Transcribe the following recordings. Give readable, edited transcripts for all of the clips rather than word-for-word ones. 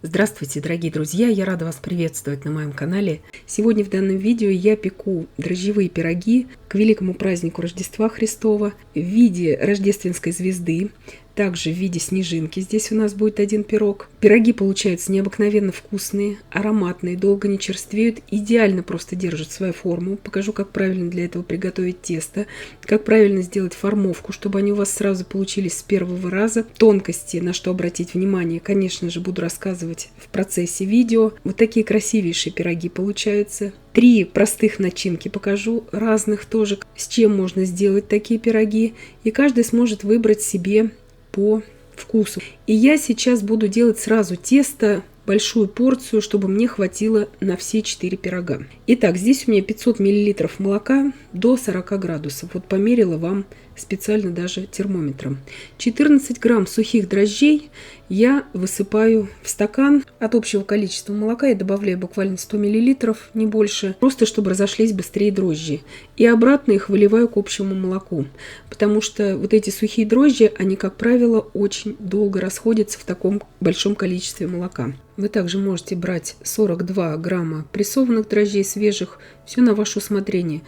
Здравствуйте, дорогие друзья! Я рада вас приветствовать на моем канале. Сегодня в данном видео я пеку дрожжевые пироги к великому празднику Рождества Христова в виде рождественской звезды, также в виде снежинки. Здесь у нас будет один пирог. Пироги получаются необыкновенно вкусные, ароматные, долго не черствеют, идеально просто держат свою форму. Покажу, как правильно для этого приготовить тесто, как правильно сделать формовку, чтобы они у вас сразу получились с первого раза. Тонкости, на что обратить внимание, конечно же, буду рассказывать в процессе видео. Вот такие красивейшие пироги получаются. 3 простых начинки покажу, разных тоже, с чем можно сделать такие пироги. И каждый сможет выбрать себе по вкусу. И я сейчас буду делать сразу тесто, большую порцию, чтобы мне хватило на все 4 пирога. Итак, здесь у меня 500 мл молока до 40 градусов. Вот померила вам специально даже термометром. 14 грамм сухих дрожжей я высыпаю в стакан. От общего количества молока я добавляю буквально 100 мл, не больше, просто чтобы разошлись быстрее дрожжи. И обратно их выливаю к общему молоку, потому что вот эти сухие дрожжи, они, как правило, очень долго расходятся в таком большом количестве молока. Вы также можете брать 42 грамма прессованных дрожжей свежих, все на ваше усмотрение.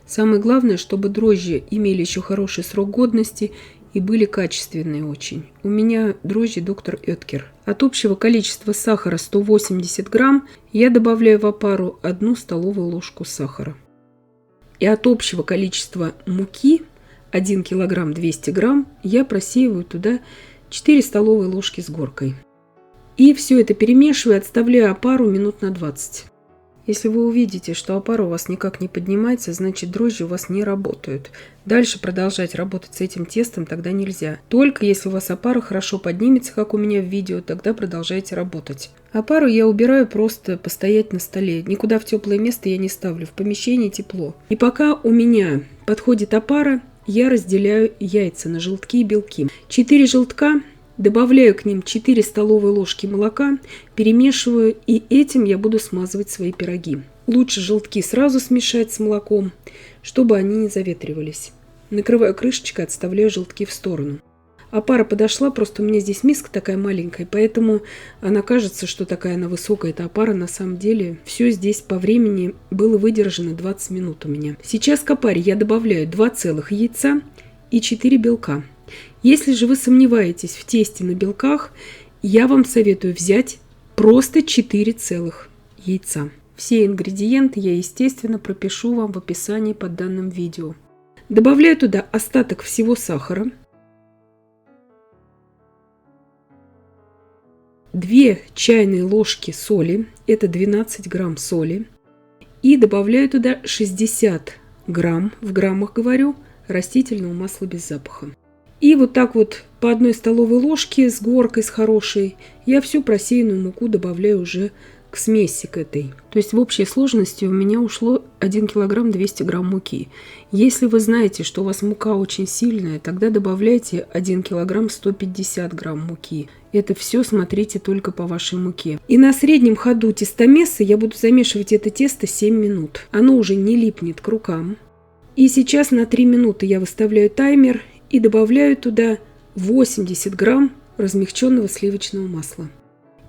Самое главное, чтобы дрожжи имели еще хороший срок годности и были качественные очень. У меня дрожжи доктор Оэткер. От общего количества сахара 180 грамм я добавляю в опару 1 столовую ложку сахара. И от общего количества муки 1 килограмм 200 грамм я просеиваю туда 4 столовые ложки с горкой. И все это перемешиваю, отставляю опару минут на 20. Если вы увидите, что опара у вас никак не поднимается, значит дрожжи у вас не работают. Дальше продолжать работать с этим тестом тогда нельзя. Только если у вас опара хорошо поднимется, как у меня в видео, тогда продолжайте работать. Опару я убираю просто постоять на столе. Никуда в теплое место я не ставлю. В помещении тепло. И пока у меня подходит опара, я разделяю яйца на желтки и белки. 4 желтка. Добавляю к ним 4 столовые ложки молока, перемешиваю, и этим я буду смазывать свои пироги. Лучше желтки сразу смешать с молоком, чтобы они не заветривались. Накрываю крышечкой, отставляю желтки в сторону. Опара подошла, просто у меня здесь миска такая маленькая, поэтому она кажется, что такая она высокая, эта опара. На самом деле все здесь по времени было выдержано 20 минут у меня. Сейчас к опаре я добавляю 2 целых яйца и 4 белка. Если же вы сомневаетесь в тесте на белках, я вам советую взять просто 4 целых яйца. Все ингредиенты я, естественно, пропишу вам в описании под данным видео. Добавляю туда остаток всего сахара, 2 чайные ложки соли, это 12 грамм соли, и добавляю туда 60 грамм, в граммах говорю, растительного масла без запаха. И вот так вот по 1 столовой ложке с горкой, с хорошей, я всю просеянную муку добавляю уже к смеси к этой. То есть в общей сложности у меня ушло 1 килограмм 200 грамм муки. Если вы знаете, что у вас мука очень сильная, тогда добавляйте 1 килограмм 150 грамм муки. Это все смотрите только по вашей муке. И на среднем ходу тестомеса я буду замешивать это тесто 7 минут. Оно уже не липнет к рукам. И сейчас на 3 минуты я выставляю таймер и добавляю туда 80 грамм размягченного сливочного масла.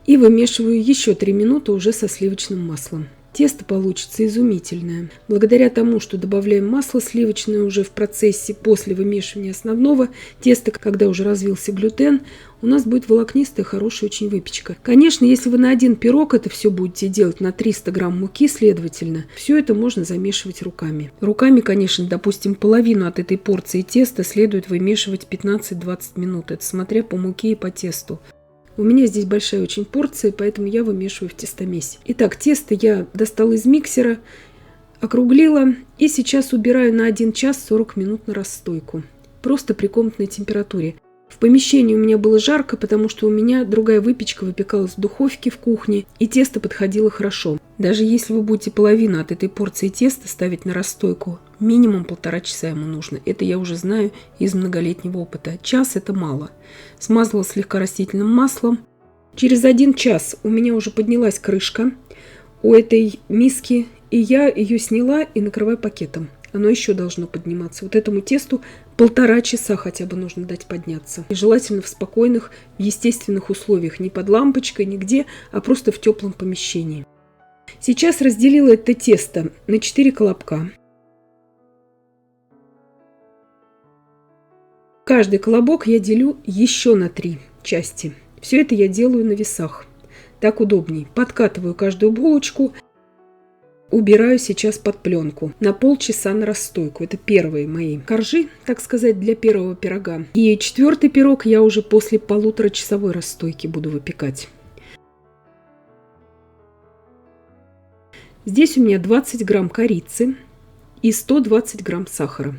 И вымешиваю еще 3 минуты уже со сливочным маслом. Тесто получится изумительное. Благодаря тому, что добавляем масло сливочное уже в процессе после вымешивания основного теста, когда уже развился глютен, у нас будет волокнистая, хорошая очень выпечка. Конечно, если вы на один пирог это все будете делать на 300 грамм муки, следовательно, все это можно замешивать руками. Руками, конечно, допустим, половину от этой порции теста следует вымешивать 15-20 минут. Это смотря по муке и по тесту. У меня здесь большая очень порция, поэтому я вымешиваю в тестомесе. Итак, тесто я достала из миксера, округлила и сейчас убираю на 1 час 40 минут на расстойку. Просто при комнатной температуре. В помещении у меня было жарко, потому что у меня другая выпечка выпекалась в духовке в кухне, и тесто подходило хорошо. Даже если вы будете половину от этой порции теста ставить на расстойку, минимум 1,5 часа ему нужно. Это я уже знаю из многолетнего опыта. Час это мало. Смазала слегка растительным маслом. Через 1 час у меня уже поднялась крышка у этой миски, и я ее сняла и накрываю пакетом. Оно еще должно подниматься. Вот этому тесту 1,5 часа хотя бы нужно дать подняться. И желательно в спокойных, в естественных условиях, не под лампочкой, нигде, а просто в теплом помещении. Сейчас разделила это тесто на 4 колобка. Каждый колобок я делю еще на 3 части. Все это я делаю на весах. Так удобней. Подкатываю каждую булочку. Убираю сейчас под пленку на полчаса на расстойку. Это первые мои коржи, так сказать, для первого пирога. И 4-й пирог я уже после 1,5-часовой расстойки буду выпекать. Здесь у меня 20 грамм корицы и 120 грамм сахара.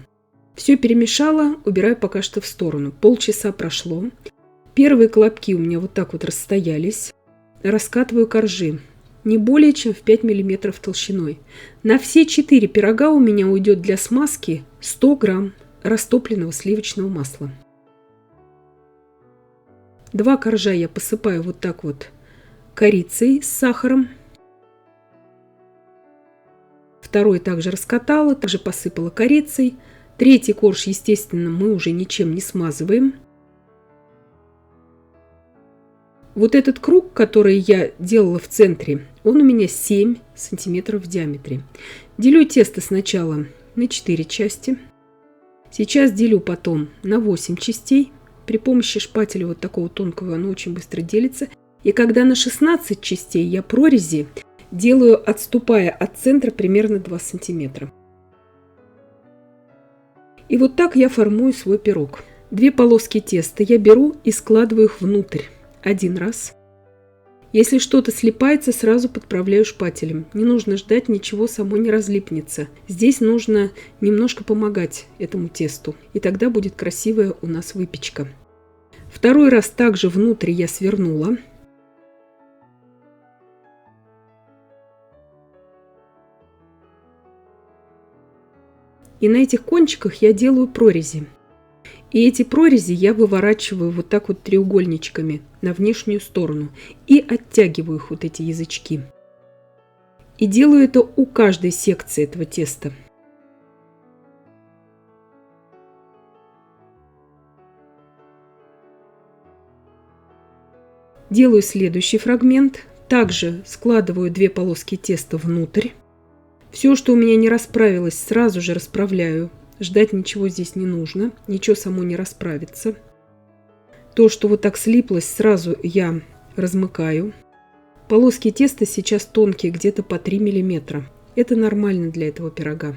Все перемешала, убираю пока что в сторону. Полчаса прошло. Первые колобки у меня вот так вот расстоялись. Раскатываю коржи. Не более чем в 5 мм толщиной. На все 4 пирога у меня уйдет для смазки 100 грамм растопленного сливочного масла. 2 коржа я посыпаю вот так вот корицей с сахаром. Второй также раскатала, также посыпала корицей. 3-й корж, естественно, мы уже ничем не смазываем. Вот этот круг, который я делала в центре, он у меня 7 сантиметров в диаметре. Делю тесто сначала на 4 части. Сейчас делю потом на 8 частей. При помощи шпателя вот такого тонкого оно очень быстро делится. И когда на 16 частей я прорези делаю, отступая от центра примерно 2 сантиметра. И вот так я формую свой пирог. 2 полоски теста я беру и складываю их внутрь. Один раз. Если что-то слипается, сразу подправляю шпателем. Не нужно ждать, ничего само не разлипнется. Здесь нужно немножко помогать этому тесту. И тогда будет красивая у нас выпечка. Второй раз также внутрь я свернула. И на этих кончиках я делаю прорези. И эти прорези я выворачиваю вот так вот треугольничками на внешнюю сторону и оттягиваю их, вот эти язычки. И делаю это у каждой секции этого теста. Делаю следующий фрагмент. Также складываю 2 полоски теста внутрь. Все, что у меня не расправилось, сразу же расправляю. Ждать ничего здесь не нужно, ничего само не расправится. То, что вот так слиплось, сразу я размыкаю. Полоски теста сейчас тонкие, где-то по 3 мм. Это нормально для этого пирога.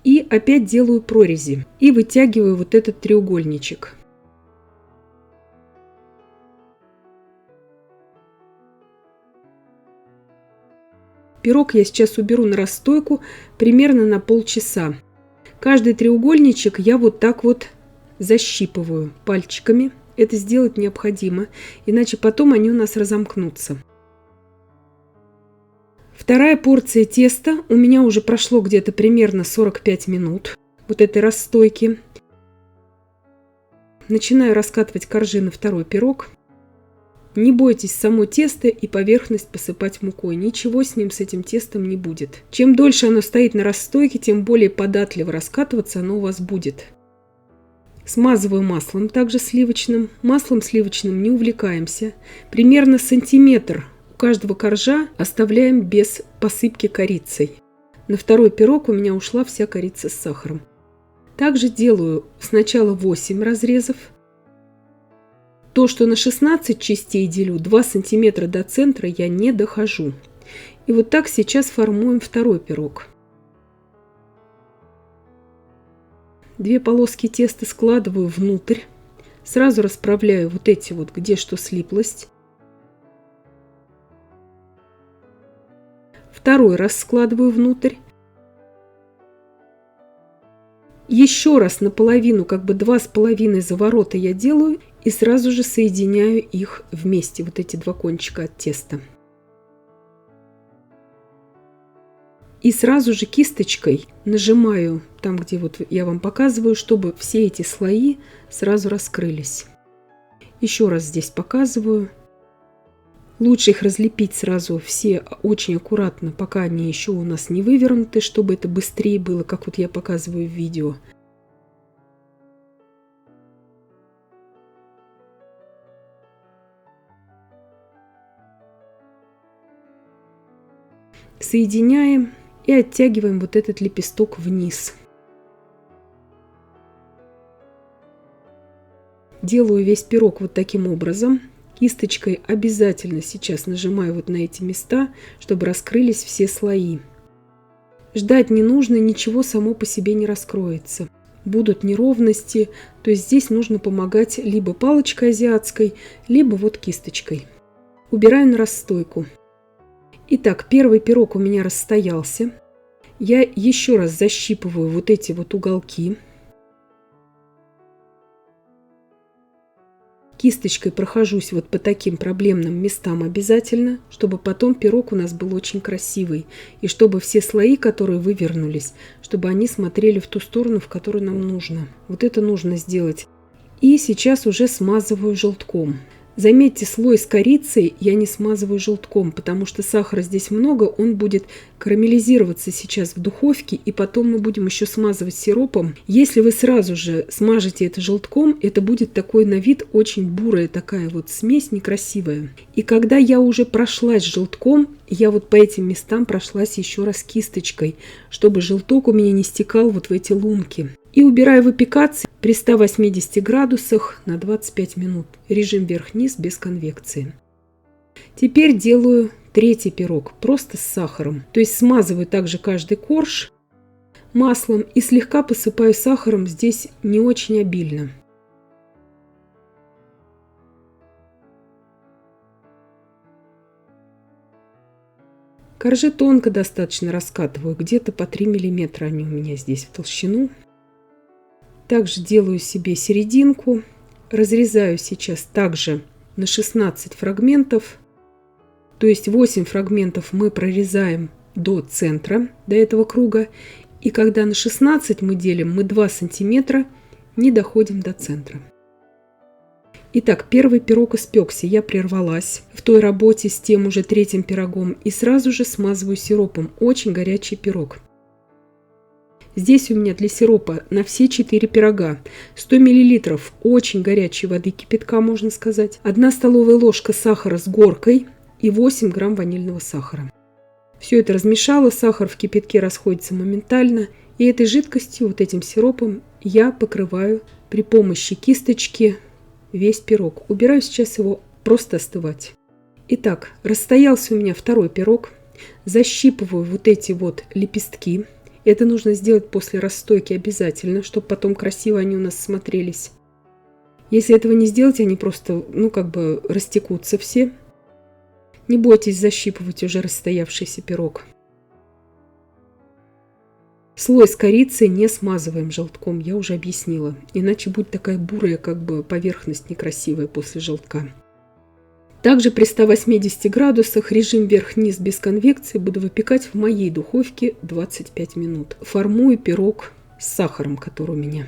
И опять делаю прорези и вытягиваю вот этот треугольничек. Пирог я сейчас уберу на расстойку примерно на полчаса. Каждый треугольничек я вот так вот защипываю пальчиками. Это сделать необходимо, иначе потом они у нас разомкнутся. Вторая порция теста у меня уже прошло где-то примерно 45 минут вот этой расстойки. Начинаю раскатывать коржи на второй пирог. Не бойтесь само тесто и поверхность посыпать мукой. Ничего с ним, с этим тестом не будет. Чем дольше оно стоит на расстойке, тем более податливо раскатываться оно у вас будет. Смазываю маслом, также сливочным. Маслом сливочным не увлекаемся. Примерно сантиметр у каждого коржа оставляем без посыпки корицей. На второй пирог у меня ушла вся корица с сахаром. Также делаю сначала 8 разрезов. То, что на 16 частей делю, 2 сантиметра до центра я не дохожу. И вот так сейчас формуем второй пирог. 2 полоски теста складываю внутрь. Сразу расправляю вот эти вот, где что слиплось. Второй раз складываю внутрь. Еще раз наполовину, как бы 2,5 заворота я делаю. И сразу же соединяю их вместе, вот эти 2 кончика от теста. И сразу же кисточкой нажимаю там, где вот я вам показываю, чтобы все эти слои сразу раскрылись. Еще раз здесь показываю. Лучше их разлепить сразу все очень аккуратно, пока они еще у нас не вывернуты, чтобы это быстрее было, как вот я показываю в видео. Соединяем и оттягиваем вот этот лепесток вниз. Делаю весь пирог вот таким образом. Кисточкой обязательно сейчас нажимаю вот на эти места, чтобы раскрылись все слои. Ждать не нужно, ничего само по себе не раскроется. Будут неровности, то есть здесь нужно помогать либо палочкой азиатской, либо вот кисточкой. Убираю на расстойку. Итак, первый пирог у меня расстоялся. Я еще раз защипываю вот эти вот уголки. Кисточкой прохожусь вот по таким проблемным местам обязательно, чтобы потом пирог у нас был очень красивый. И чтобы все слои, которые вывернулись, чтобы они смотрели в ту сторону, в которую нам нужно. Вот это нужно сделать. И сейчас уже смазываю желтком. Заметьте, слой с корицей я не смазываю желтком, потому что сахара здесь много, он будет карамелизироваться сейчас в духовке, и потом мы будем еще смазывать сиропом. Если вы сразу же смажете это желтком, это будет такой на вид очень бурая такая вот смесь некрасивая. И когда я уже прошлась желтком, я вот по этим местам прошлась еще раз кисточкой, чтобы желток у меня не стекал вот в эти лунки. И убираю выпекаться при 180 градусах на 25 минут. Режим вверх-вниз без конвекции. Теперь делаю третий пирог, просто с сахаром. То есть смазываю также каждый корж маслом и слегка посыпаю сахаром, здесь не очень обильно. Коржи тонко достаточно раскатываю, где-то по 3 мм они у меня здесь в толщину. Также делаю себе серединку, разрезаю сейчас также на 16 фрагментов, то есть 8 фрагментов мы прорезаем до центра, до этого круга, и когда на 16 мы делим, мы 2 сантиметра не доходим до центра. Итак, первый пирог испекся, я прервалась в той работе с тем уже третьим пирогом и сразу же смазываю сиропом, очень горячий пирог. Здесь у меня для сиропа на все 4 пирога 100 мл очень горячей воды кипятка, можно сказать, 1 столовая ложка сахара с горкой и 8 грамм ванильного сахара. Все это размешала, сахар в кипятке расходится моментально, и этой жидкостью, вот этим сиропом, я покрываю при помощи кисточки весь пирог. Убираю сейчас его просто остывать. Итак, расстоялся у меня второй пирог, защипываю вот эти вот лепестки. Это нужно сделать после расстойки обязательно, чтобы потом красиво они у нас смотрелись. Если этого не сделать, они просто, растекутся все. Не бойтесь защипывать уже расстоявшийся пирог. Слой с корицей не смазываем желтком, я уже объяснила. Иначе будет такая бурая, поверхность некрасивая после желтка. Также при 180 градусах, режим вверх-вниз без конвекции, буду выпекать в моей духовке 25 минут. Формую пирог с сахаром, который у меня.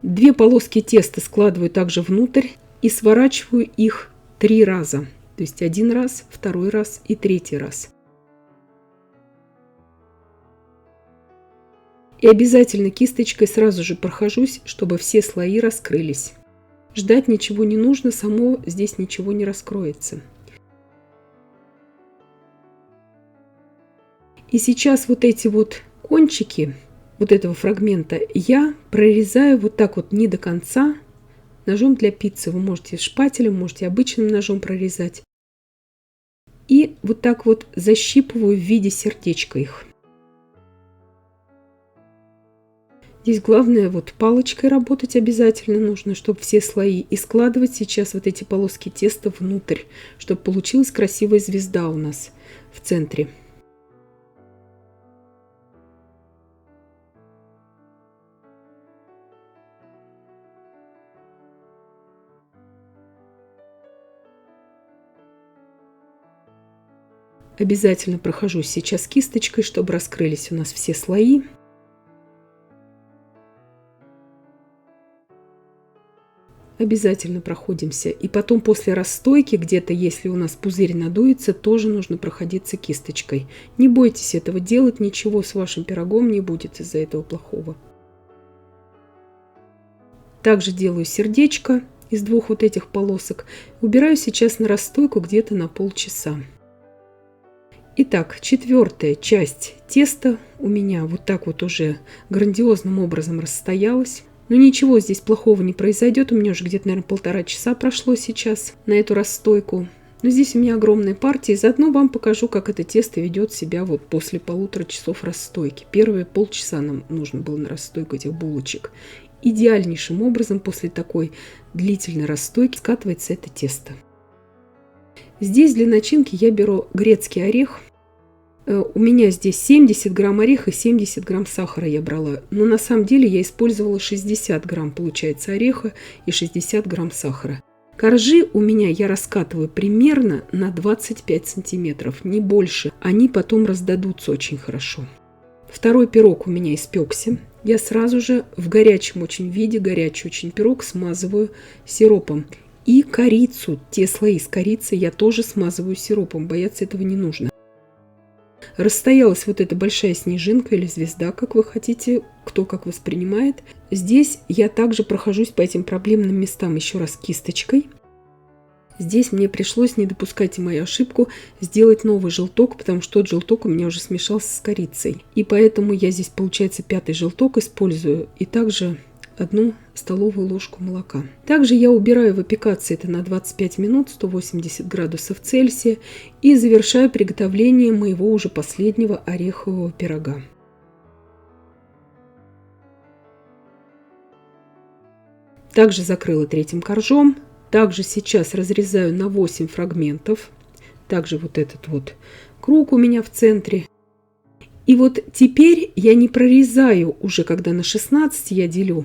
2 полоски теста складываю также внутрь и сворачиваю их 3 раза. То есть 1 раз, 2 раз и 3 раз. И обязательно кисточкой сразу же прохожусь, чтобы все слои раскрылись. Ждать ничего не нужно, само здесь ничего не раскроется. И сейчас вот эти вот кончики вот этого фрагмента я прорезаю вот так вот не до конца. Ножом для пиццы вы можете шпателем, можете обычным ножом прорезать. И вот так вот защипываю в виде сердечка их. Здесь главное вот палочкой работать обязательно нужно, чтобы все слои. И складывать сейчас вот эти полоски теста внутрь, чтобы получилась красивая звезда у нас в центре. Обязательно прохожусь сейчас кисточкой, чтобы раскрылись у нас все слои. Обязательно проходимся. И потом после расстойки, где-то, если у нас пузырь надуется, тоже нужно проходиться кисточкой. Не бойтесь этого делать, ничего с вашим пирогом не будет из-за этого плохого. Также делаю сердечко из двух вот этих полосок. Убираю сейчас на расстойку где-то на полчаса. Итак, четвертая часть теста у меня вот так вот уже грандиозным образом расстоялась. Но ничего здесь плохого не произойдет. У меня уже где-то, наверное, 1,5 часа прошло сейчас на эту расстойку. Но здесь у меня огромная партия. И заодно вам покажу, как это тесто ведет себя вот после 1,5 часов расстойки. Первые полчаса нам нужно было на расстойку этих булочек. Идеальнейшим образом после такой длительной расстойки скатывается это тесто. Здесь для начинки я беру грецкий орех. У меня здесь 70 грамм ореха и 70 грамм сахара я брала. Но на самом деле я использовала 60 грамм, получается, ореха и 60 грамм сахара. Коржи у меня я раскатываю примерно на 25 сантиметров, не больше. Они потом раздадутся очень хорошо. Второй пирог у меня испекся. Я сразу же в горячем очень виде, горячий очень пирог смазываю сиропом. И корицу, те слои с корицей я тоже смазываю сиропом, бояться этого не нужно. Расстоялась вот эта большая снежинка или звезда, как вы хотите, кто как воспринимает. Здесь я также прохожусь по этим проблемным местам еще раз кисточкой. Здесь мне пришлось, не допускайте мою ошибку, сделать новый желток, потому что тот желток у меня уже смешался с корицей. И поэтому я здесь, получается, 5-й желток использую и также 1 столовую ложку молока. Также я убираю выпекаться это на 25 минут, 180 градусов Цельсия, и завершаю приготовление моего уже последнего орехового пирога. Также закрыла 3-м коржом. Также сейчас разрезаю на 8 фрагментов. Также вот этот вот круг у меня в центре. И вот теперь я не прорезаю уже, когда на 16 я делю.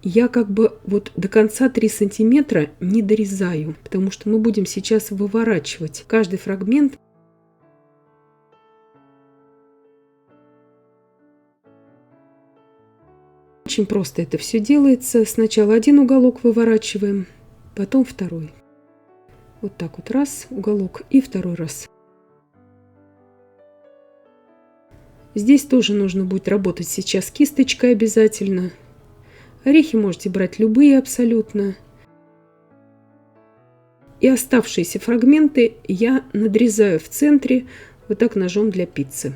Я как бы вот до конца 3 сантиметра не дорезаю, потому что мы будем сейчас выворачивать каждый фрагмент. Очень просто это все делается. Сначала один уголок выворачиваем, потом второй. Вот так вот раз уголок и второй раз. Здесь тоже нужно будет работать сейчас кисточкой обязательно. Орехи можете брать любые абсолютно. И оставшиеся фрагменты я надрезаю в центре вот так ножом для пиццы.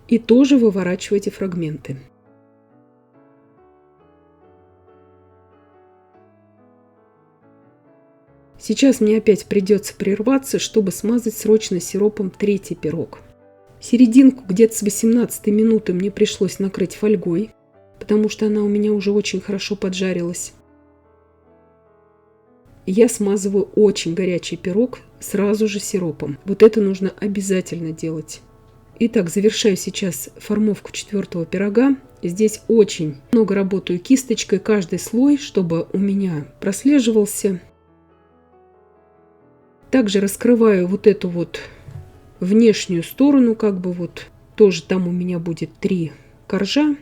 И тоже выворачиваю эти фрагменты. Сейчас мне опять придется прерваться, чтобы смазать срочно сиропом 3-й пирог. Серединку где-то с 18 минуты мне пришлось накрыть фольгой, потому что она у меня уже очень хорошо поджарилась. Я смазываю очень горячий пирог сразу же сиропом. Вот это нужно обязательно делать. Итак, завершаю сейчас формовку 4-го пирога. Здесь очень много работаю кисточкой, каждый слой, чтобы у меня прослеживался. Также раскрываю вот эту вот внешнюю сторону, как бы вот тоже там у меня будет 3 коржа.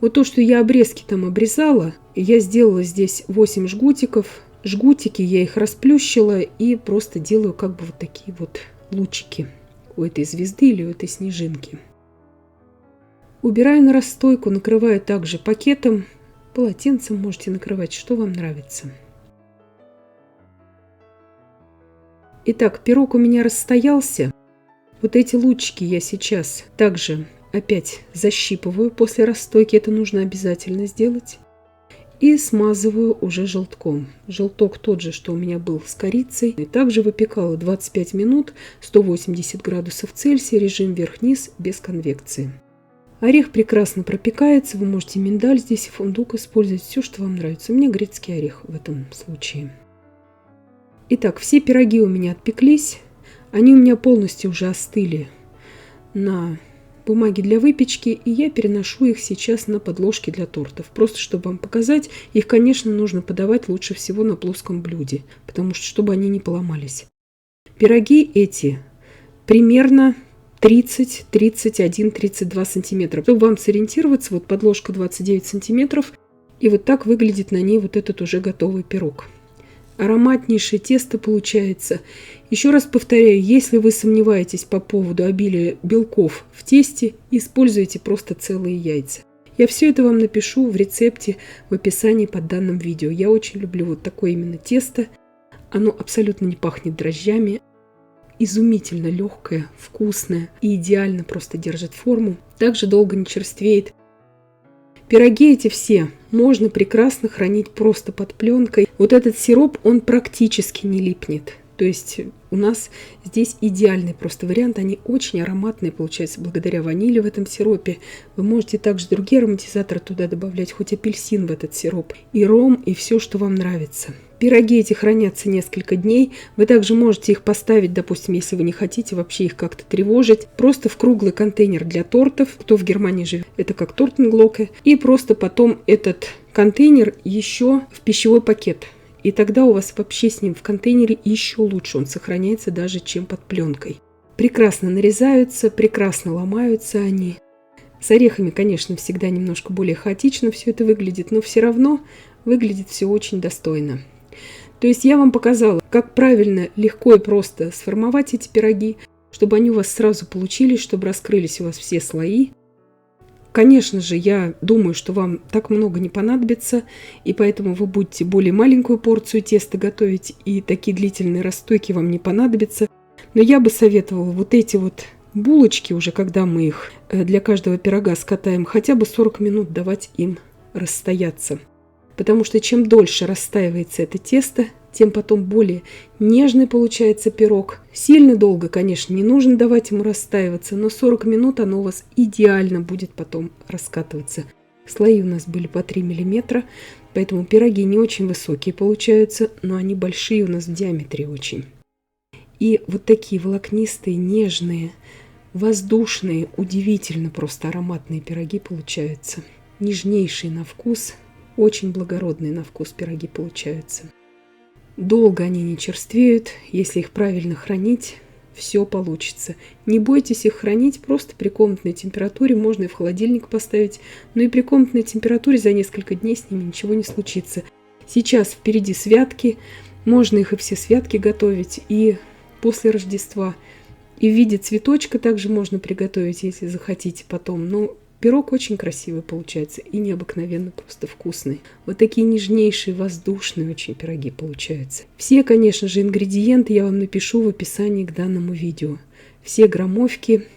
Вот то, что я обрезки там обрезала, я сделала здесь 8 жгутиков. Жгутики я их расплющила и просто делаю как бы вот такие вот лучики у этой звезды или у этой снежинки. Убираю на расстойку, накрываю также пакетом, полотенцем можете накрывать, что вам нравится. Итак, пирог у меня расстоялся. Вот эти лучики я сейчас также опять защипываю после расстойки, это нужно обязательно сделать. И смазываю уже желтком. Желток тот же, что у меня был с корицей. И также выпекала 25 минут, 180 градусов Цельсия, режим вверх-вниз, без конвекции. Орех прекрасно пропекается, вы можете миндаль здесь и фундук использовать, все, что вам нравится. У меня грецкий орех в этом случае. Итак, все пироги у меня отпеклись, они у меня полностью уже остыли на бумаге для выпечки, и я переношу их сейчас на подложки для тортов. Просто чтобы вам показать, их, конечно, нужно подавать лучше всего на плоском блюде, потому что чтобы они не поломались. Пироги эти примерно 30, 31, 32 сантиметра. Чтобы вам сориентироваться, вот подложка 29 сантиметров, и вот так выглядит на ней вот этот уже готовый пирог. Ароматнейшее тесто получается. Еще раз повторяю, если вы сомневаетесь по поводу обилия белков в тесте, используйте просто целые яйца. Я все это вам напишу в рецепте в описании под данным видео. Я очень люблю вот такое именно тесто. Оно абсолютно не пахнет дрожжами. Изумительно легкое, вкусное и идеально просто держит форму. Также долго не черствеет. Пироги эти все можно прекрасно хранить просто под пленкой. Вот этот сироп, он практически не липнет. То есть у нас здесь идеальный просто вариант. Они очень ароматные получаются благодаря ванили в этом сиропе. Вы можете также другие ароматизаторы туда добавлять, хоть апельсин в этот сироп, и ром, и все, что вам нравится. Пироги эти хранятся несколько дней. Вы также можете их поставить, допустим, если вы не хотите вообще их как-то тревожить, просто в круглый контейнер для тортов. Кто в Германии живет, это как тортенглоке. И просто потом этот контейнер еще в пищевой пакет. И тогда у вас вообще с ним в контейнере еще лучше. Он сохраняется даже, чем под пленкой. Прекрасно нарезаются, прекрасно ломаются они. С орехами, конечно, всегда немножко более хаотично все это выглядит, но все равно выглядит все очень достойно. То есть я вам показала, как правильно, легко и просто сформовать эти пироги, чтобы они у вас сразу получились, чтобы раскрылись у вас все слои. Конечно же, я думаю, что вам так много не понадобится, и поэтому вы будете более маленькую порцию теста готовить, и такие длительные расстойки вам не понадобятся. Но я бы советовала вот эти вот булочки, уже когда мы их для каждого пирога скатаем, хотя бы 40 минут давать им расстояться. Потому что чем дольше расстаивается это тесто, тем потом более нежный получается пирог. Сильно долго, конечно, не нужно давать ему расстаиваться, но 40 минут оно у вас идеально будет потом раскатываться. Слои у нас были по 3 мм, поэтому пироги не очень высокие получаются, но они большие у нас в диаметре очень. И вот такие волокнистые, нежные, воздушные, удивительно просто ароматные пироги получаются. Нежнейшие на вкус, очень благородные на вкус пироги получаются. Долго они не черствеют, если их правильно хранить, все получится. Не бойтесь их хранить просто при комнатной температуре, можно и в холодильник поставить, но и при комнатной температуре за несколько дней с ними ничего не случится. Сейчас впереди святки, можно их и все святки готовить, и после Рождества. И в виде цветочка также можно приготовить, если захотите потом. Но пирог очень красивый получается и необыкновенно просто вкусный. Вот такие нежнейшие, воздушные очень пироги получаются. Все, конечно же, ингредиенты я вам напишу в описании к данному видео. Все граммовки.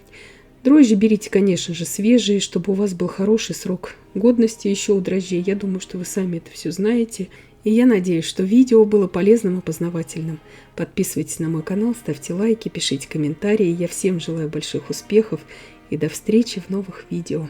Дрожжи берите, конечно же, свежие, чтобы у вас был хороший срок годности еще у дрожжей. Я думаю, что вы сами это все знаете. И я надеюсь, что видео было полезным и познавательным. Подписывайтесь на мой канал, ставьте лайки, пишите комментарии. Я всем желаю больших успехов и до встречи в новых видео.